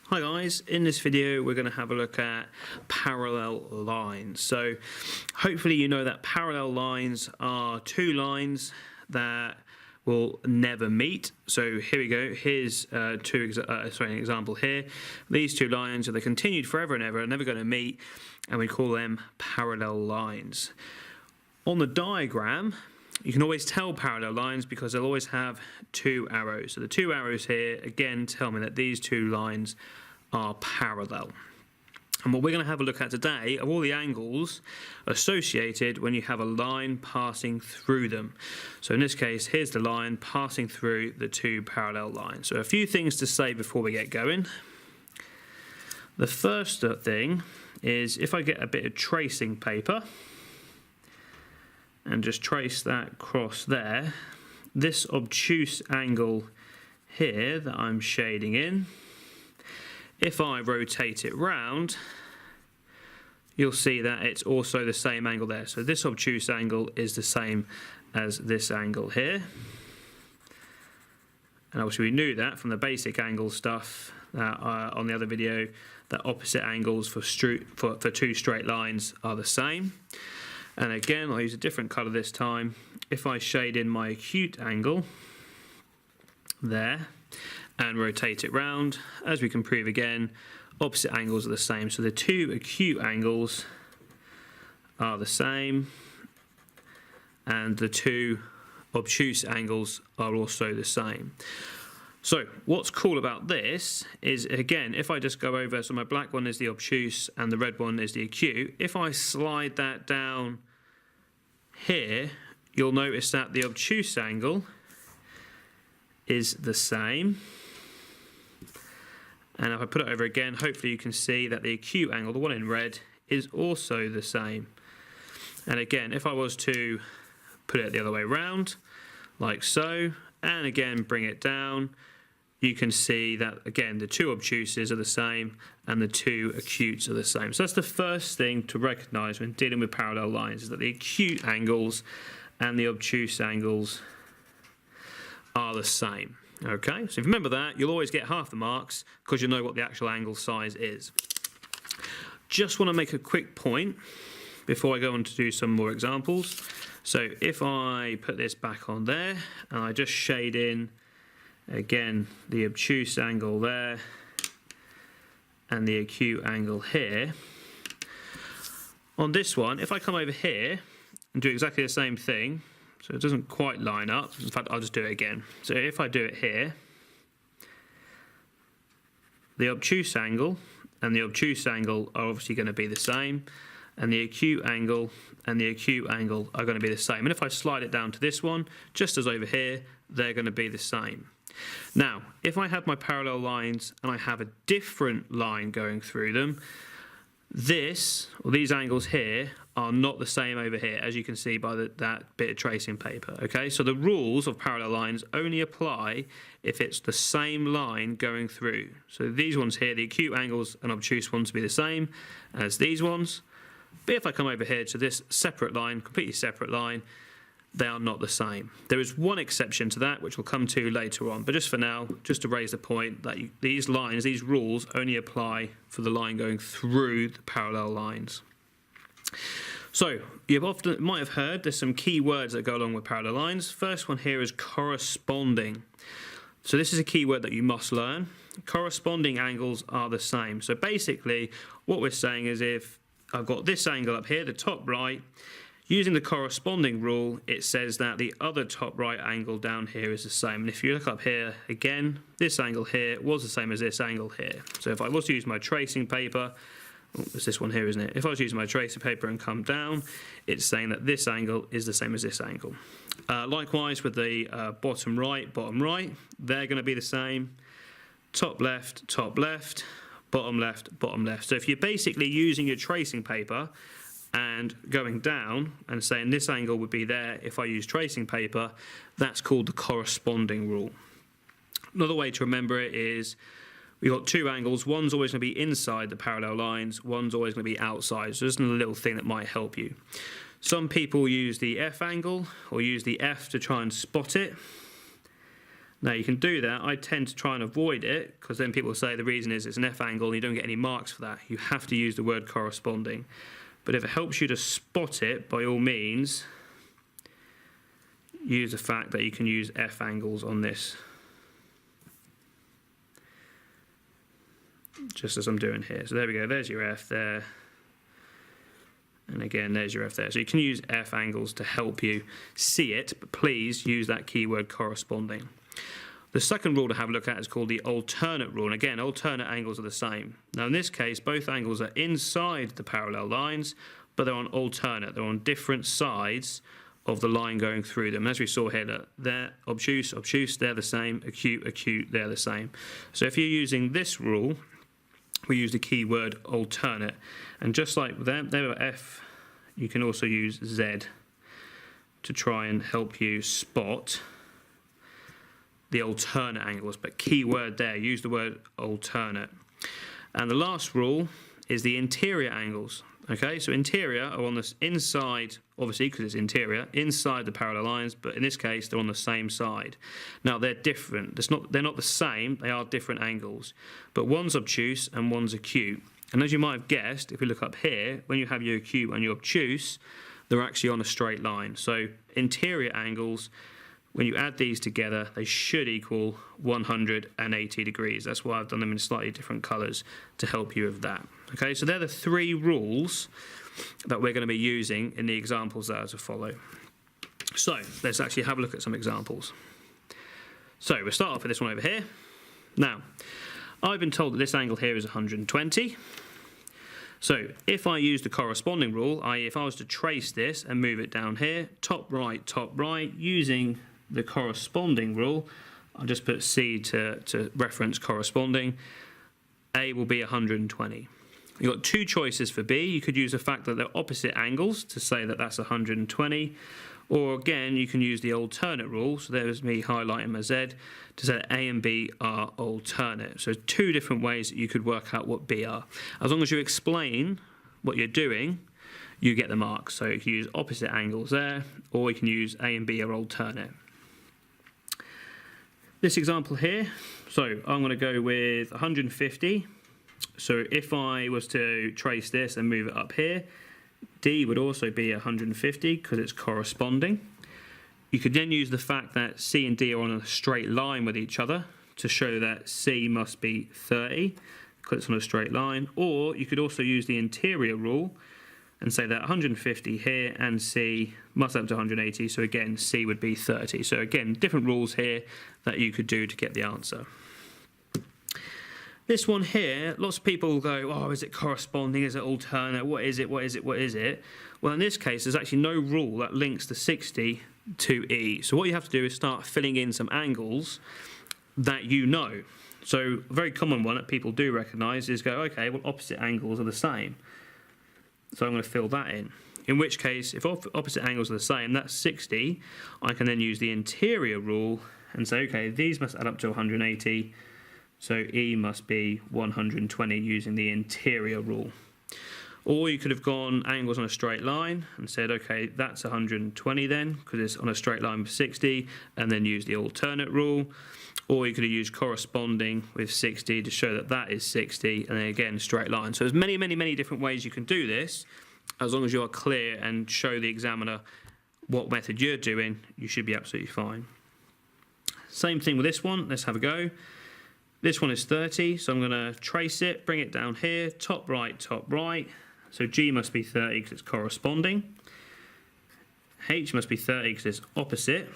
Hi guys, in this video we're going to have a look at parallel lines. So hopefully you know that parallel lines are two lines that will never meet. So here we go, here's an example here. These two lines are continued forever and ever, are never going to meet, and we call them parallel lines. On the diagram, you can always tell parallel lines because they'll always have two arrows. So the two arrows here, again, tell me that these two lines are parallel. And what we're going to have a look at today are all the angles associated when you have a line passing through them. So in this case, here's the line passing through the two parallel lines. So a few things to say before we get going. The first thing is if I get a bit of tracing paper and just trace that across there, this obtuse angle here that I'm shading in, if I rotate it round, you'll see that it's also the same angle there. So this obtuse angle is the same as this angle here. And obviously we knew that from the basic angle stuff on the other video, that opposite angles for two straight lines are the same. And again, I'll use a different colour this time. If I shade in my acute angle there and rotate it round, as we can prove again, opposite angles are the same. So the two acute angles are the same, and the two obtuse angles are also the same. So what's cool about this is, again, if I just go over, so my black one is the obtuse and the red one is the acute, if I slide that down here, you'll notice that the obtuse angle is the same. And if I put it over again, hopefully you can see that the acute angle, the one in red, is also the same. And again, if I was to put it the other way around, like so, and again bring it down, you can see that, again, the two obtuses are the same and the two acutes are the same. So that's the first thing to recognize when dealing with parallel lines, is that the acute angles and the obtuse angles are the same. Okay, so if you remember that, you'll always get half the marks because you know what the actual angle size is. Just want to make a quick point before I go on to do some more examples. So if I put this back on there and I just shade in, again, the obtuse angle there and the acute angle here, on this one, if I come over here and do exactly the same thing, so it doesn't quite line up. In fact, I'll just do it again. So if I do it here, the obtuse angle and the obtuse angle are obviously going to be the same, and the acute angle and the acute angle are going to be the same. And if I slide it down to this one, just as over here, they're going to be the same. Now, if I have my parallel lines and I have a different line going through them, these angles here are not the same over here, as you can see by that bit of tracing paper. Okay, so the rules of parallel lines only apply if it's the same line going through. So these ones here, the acute angles and obtuse ones, will be the same as these ones. But if I come over here to this separate line, completely separate line, they are not the same. There is one exception to that, which we'll come to later on. But just for now, just to raise the point that these lines, these rules only apply for the line going through the parallel lines. So you might have heard there's some key words that go along with parallel lines. First one here is corresponding. So this is a key word that you must learn. Corresponding angles are the same. So basically what we're saying is, if I've got this angle up here, the top right, using the corresponding rule, it says that the other top right angle down here is the same. And if you look up here again, this angle here was the same as this angle here. So if I was to use my tracing paper, it's this one here, isn't it? If I was using my tracing paper and come down, it's saying that this angle is the same as this angle. Likewise with the bottom right, they're going to be the same. Top left, bottom left. So if you're basically using your tracing paper and going down and saying this angle would be there if I use tracing paper, that's called the corresponding rule. Another way to remember it is, we've got two angles. One's always going to be inside the parallel lines, one's always going to be outside. So there's a little thing that might help you. Some people use the F angle or use the F to try and spot it. Now you can do that. I tend to try and avoid it because then people say the reason is it's an F angle and you don't get any marks for that. You have to use the word corresponding. But if it helps you to spot it, by all means, use the fact that you can use F angles on this. Just as I'm doing here. So there we go, there's your F there. And again, there's your F there. So you can use F angles to help you see it, but please use that keyword corresponding. The second rule to have a look at is called the alternate rule. And again, alternate angles are the same. Now in this case, both angles are inside the parallel lines, but they're on alternate. They're on different sides of the line going through them. As we saw here, they're obtuse, obtuse, they're the same. Acute, acute, they're the same. So if you're using this rule, we use the keyword alternate. And just like them, there were F, you can also use Z to try and help you spot the alternate angles. But keyword there, use the word alternate. And the last rule is the interior angles. Okay, so interior are on the inside, obviously because it's interior, inside the parallel lines, but in this case they're on the same side. Now they're different. They're not the same, they are different angles. But one's obtuse and one's acute. And as you might have guessed, if we look up here, when you have your acute and your obtuse, they're actually on a straight line. So interior angles, when you add these together, they should equal 180 degrees. That's why I've done them in slightly different colours to help you with that. Okay, so they're the three rules that we're going to be using in the examples that are to follow. So let's actually have a look at some examples. So we'll start off with this one over here. Now, I've been told that this angle here is 120. So if I use the corresponding rule, i.e. if I was to trace this and move it down here, top right, using the corresponding rule, I'll just put C to reference corresponding, A will be 120. You've got two choices for B. You could use the fact that they're opposite angles to say that that's 120, or again, you can use the alternate rule, so there's me highlighting my Z, to say that A and B are alternate. So two different ways that you could work out what B are. As long as you explain what you're doing, you get the marks. So you can use opposite angles there, or you can use A and B are alternate. This example here, so I'm going to go with 150. So if I was to trace this and move it up here, D would also be 150 because it's corresponding. You could then use the fact that C and D are on a straight line with each other to show that C must be 30 because it's on a straight line. Or you could also use the interior rule and say that 150 here and C must add up to 180. So again, C would be 30. So again, different rules here that you could do to get the answer. This one here, lots of people go, oh, is it corresponding? Is it alternate? What is it? What is it? What is it? Well, in this case, there's actually no rule that links the 60 to E. So what you have to do is start filling in some angles that you know. So a very common one that people do recognise is go, okay, well, opposite angles are the same. So I'm going to fill that in which case, if opposite angles are the same, that's 60. I can then use the interior rule and say, okay, these must add up to 180. So E must be 120 using the interior rule. Or you could have gone angles on a straight line and said, okay, that's 120 then, because it's on a straight line with 60, and then use the alternate rule. Or you could have used corresponding with 60 to show that that is 60, and then again, straight line. So there's many, many, many different ways you can do this. As long as you are clear and show the examiner what method you're doing, you should be absolutely fine. Same thing with this one. Let's have a go. This one is 30, so I'm going to trace it, bring it down here, top right. So G must be 30 because it's corresponding. H must be 30 because it's opposite.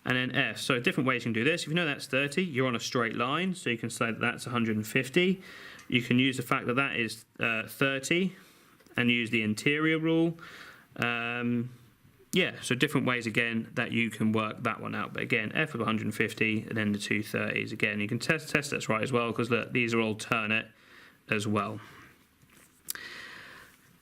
And then F. So different ways you can do this. If you know that's 30, you're on a straight line, so you can say that that's 150. You can use the fact that that is 30 and use the interior rule. Yeah, so different ways again that you can work that one out. But again, F of 150 and then the two 30s. Again, you can test that's right as well because look, these are alternate as well.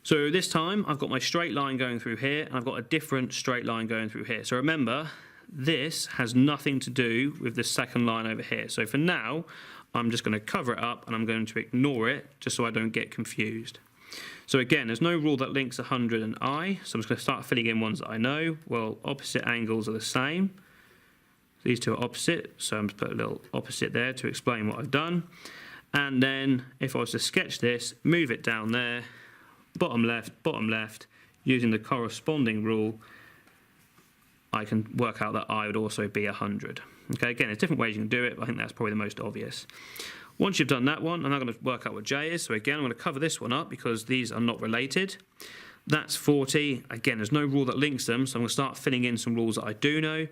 So this time I've got my straight line going through here and I've got a different straight line going through here. So remember, this has nothing to do with the second line over here. So for now, I'm just going to cover it up and I'm going to ignore it just so I don't get confused. So again, there's no rule that links 100 and I, so I'm just going to start filling in ones that I know. Well, opposite angles are the same. These two are opposite, so I'm going to put a little opposite there to explain what I've done. And then if I was to sketch this, move it down there, bottom left, using the corresponding rule, I can work out that I would also be 100. Okay, again, there's different ways you can do it, but I think that's probably the most obvious. Once you've done that one, I'm now going to work out what J is. So again, I'm going to cover this one up because these are not related. That's 40. Again, there's no rule that links them, so I'm going to start filling in some rules that I do know.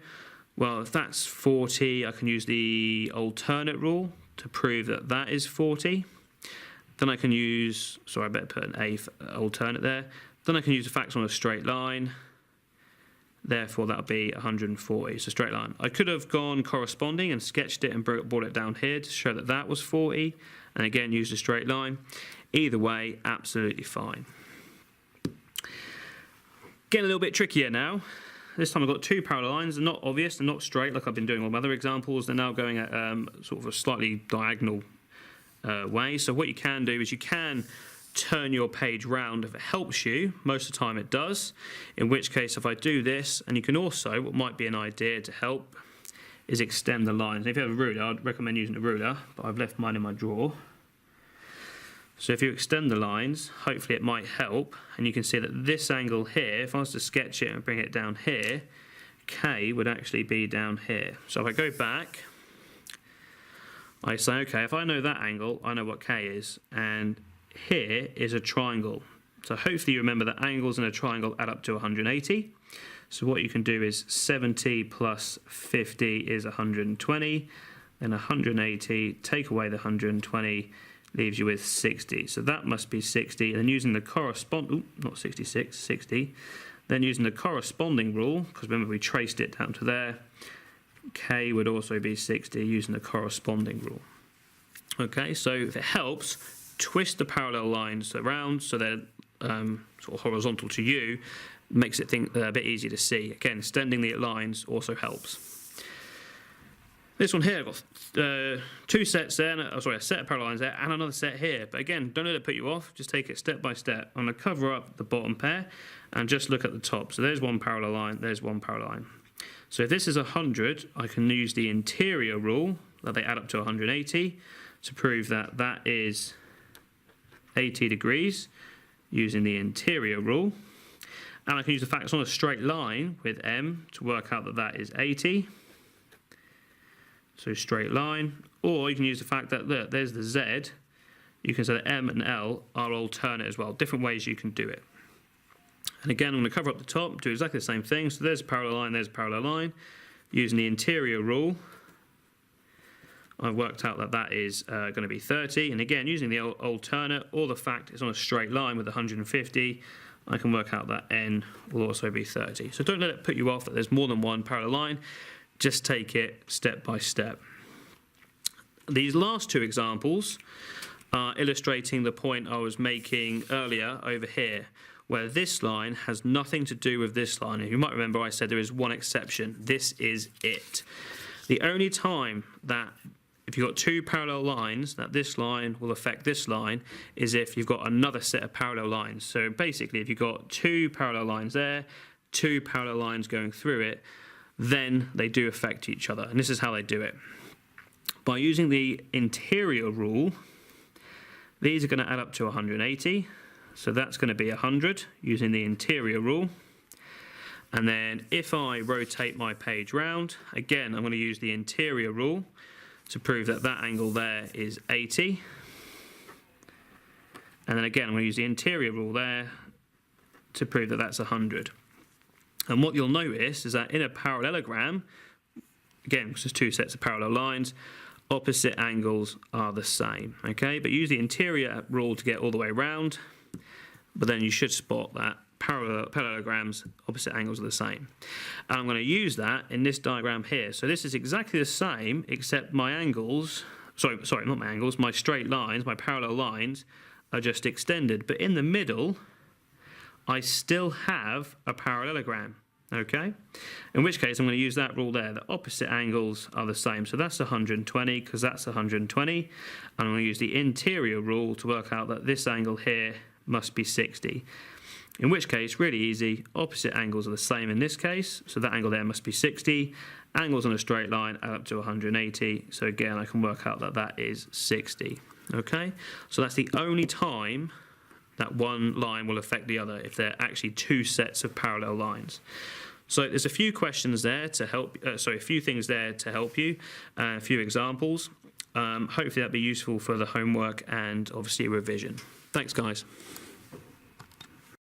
Well, if that's 40, I can use the alternate rule to prove that that is 40. Then I can use, sorry, I better put an A for alternate there. Then I can use the facts on a straight line. Therefore, that'll be 140. So straight line. I could have gone corresponding and sketched it and brought it down here to show that that was 40. And again, used a straight line. Either way, absolutely fine. Getting a little bit trickier now. This time I've got two parallel lines. They're not obvious, they're not straight like I've been doing on my other examples. They're now going at sort of a slightly diagonal way. So what you can do is you can turn your page round if it helps you. Most of the time it does. In which case, if I do this, and you can also, what might be an idea to help, is extend the lines. If you have a ruler, I'd recommend using a ruler, but I've left mine in my drawer. So if you extend the lines, hopefully it might help. And you can see that this angle here, if I was to sketch it and bring it down here, K would actually be down here. So if I go back, I say, okay, if I know that angle, I know what K is. And here is a triangle. So hopefully you remember that angles in a triangle add up to 180. So what you can do is 70 plus 50 is 120. Then 180, take away the 120, leaves you with 60. So that must be 60. And then using the not 66, 60. Then using the corresponding rule, because remember we traced it down to there, K would also be 60 using the corresponding rule. Okay, so if it helps, twist the parallel lines around so they're sort of horizontal to you, makes it a bit easier to see. Again, extending the lines also helps. This one here, I've got two sets there, a set of parallel lines there, and another set here. But again, don't let it put you off, just take it step by step. I'm going to cover up the bottom pair and just look at the top. So there's one parallel line, there's one parallel line. So if this is 100, I can use the interior rule, that they add up to 180, to prove that that is 80 degrees, using the interior rule. And I can use the facts on a straight line with M to work out that that is 80. So straight line, or you can use the fact that, look, there's the Z. You can say that M and L are alternate as well. Different ways you can do it. And again, I'm going to cover up the top, do exactly the same thing. So there's a parallel line, there's a parallel line. Using the interior rule, I've worked out that that is going to be 30. And again, using the alternate, or the fact it's on a straight line with 150, I can work out that N will also be 30. So don't let it put you off that there's more than one parallel line. Just take it step by step. These last two examples are illustrating the point I was making earlier over here, where this line has nothing to do with this line. And you might remember I said there is one exception. This is it. The only time that if you've got two parallel lines, that this line will affect this line is if you've got another set of parallel lines. So basically, if you've got two parallel lines there, two parallel lines going through it, then they do affect each other. And this is how they do it. By using the interior rule, these are going to add up to 180. So that's going to be 100 using the interior rule. And then if I rotate my page round, again, I'm going to use the interior rule to prove that that angle there is 80. And then again, I'm going to use the interior rule there to prove that that's 100. And what you'll notice is that in a parallelogram, again, which is two sets of parallel lines, opposite angles are the same, okay? But use the interior rule to get all the way around, but then you should spot that parallelograms, opposite angles are the same. And I'm going to use that in this diagram here. So this is exactly the same, except my angles, sorry, not my angles, my straight lines, my parallel lines are just extended. But in the middle, I still have a parallelogram, okay? In which case, I'm going to use that rule there. The opposite angles are the same. So that's 120, because that's 120. And I'm going to use the interior rule to work out that this angle here must be 60. In which case, really easy, opposite angles are the same in this case. So that angle there must be 60. Angles on a straight line add up to 180. So again, I can work out that that is 60. Okay, so that's the only time that one line will affect the other, if they're actually two sets of parallel lines. So there's a few questions there to help, a few things there to help you, a few examples. Hopefully that'll be useful for the homework and obviously revision. Thanks, guys.